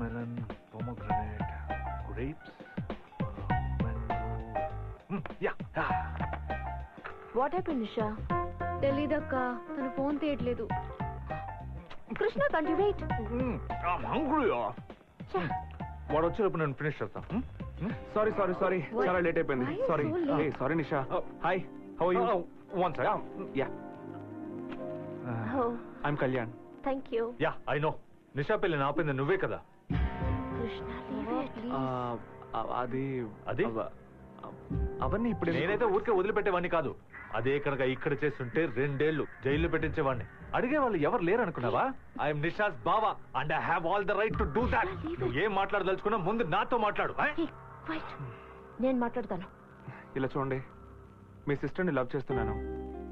melon, pomegranate, grapes, mango. Yeah. What happen Nisha? తెలీదక్క, తన phone తీయట్లేదు. కృష్ణ కంటి వెయిట్. I'm hungry. వాడు వచ్చేటప్పుడు నేను ఫినిష్ చేస్తా. సారీ చాలా లేట్ అయిపోయింది. Why sorry so late? Sorry Nisha. Hi, how are you? One second. Yeah, oh I'm Kalyan. Thank you. Yeah, I know. Nisha పెళ్ళి ఆపింది నువ్వే కదా. కృష్ణ అది అది? అవన్నీ ఇప్పుడు నేనైతే ఊరికే వదిలిపెట్టేవాడిని కాదు. అదే కనుక ఇక్కడ చేస్తుంటే 2 ఏళ్ళు జైల్లో పెట్టించేవాడిని. అడిగే వాళ్ళు ఎవరు లేరు అనుకున్నావా? ఐఎమ్ నిషాస్ బావా and I have all the right to do that. నువ్వు ఏం మాట్లాడదలుచుకున్నా ముందు నాతో మాట్లాడు. నేను మాట్లాడతాను. ఇలా చూడండి, మీ సిస్టర్ని లవ్ చేస్తున్నాను,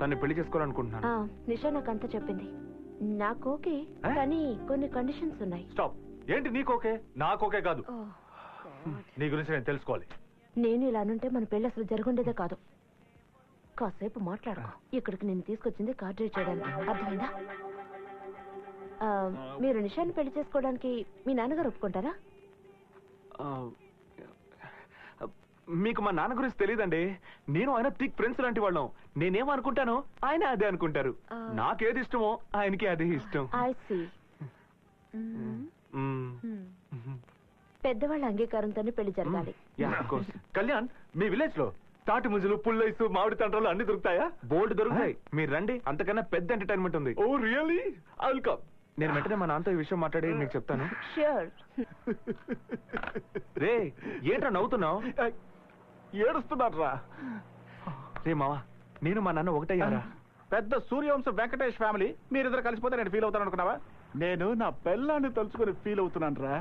తన్ని పెళ్లి చేసుకోవాలనుకుంటున్నాను. నిషా నాకు అంతా చెప్పింది. నాకు ఓకే, కానీ కొన్ని కండిషన్స్ ఉన్నాయి. స్టాప్. ఏంటి నీకు ఓకే? నాకు ఓకే కాదు. నీ గురించి నేను తెలుసుకోవాలి. నేను ఇలా అనుంటే మన పెళ్లి అసలు జరుగుండేదే కాదు. కాసేపు మాట్లాడుకో. ఇక్కడికి నేను తీసుకొచ్చింది కార్ డ్రైవ్ చేయడానికి, అర్థమైందా? మీరు నిషాని పెళ్లి చేసుకోవడానికి మీ నాన్నగారు ఒప్పుకుంటారా? మీకు మా నాన్న గురించి తెలియదండి. నేను ఆయన థిక్ ఫ్రెండ్స్ లాంటి వాళ్ళం. నేనేమనుకుంటానో ఆయన అదే అనుకుంటారు. నాకేది ఇష్టమో ఆయనకి అదే ఇష్టం. I see. పెద్దవాళ్ళ అంగీకారంతోనే పెళ్లి జరగాలి. కళ్యాణ్, మీ విలేజ్ లో తాటి ముంజలు, పుల్లైసు, మామిడి తండ్రాలు అన్ని దొరుకుతాయా? బోల్డ్ దొరుకుతాయి. మీరు రండి, అంతకన్నా పెద్ద ఎంటర్టైన్మెంట్ ఉంది. ఓ రియల్లీ? I will come. నేను వెంటనే మా నాన్నతో ఈ విషయం మాట్లాడి మీకు చెప్తాను. ష్యూర్. రే, ఏంట్రా నవ్వుతున్నావు? ఏడుస్తున్నారా? రే మావా, నేను మా నాన్న ఒకటయ్యారా? పెద్ద సూర్యవంశ వెంకటేష్ ఫ్యామిలీ. మీరిద్దరు కలిసిపోతే నేను ఫీల్ అవుతాను అనుకున్నావా? నేను నా పెళ్ళాన్ని తలుచుకొని ఫీల్ అవుతున్నాను రా.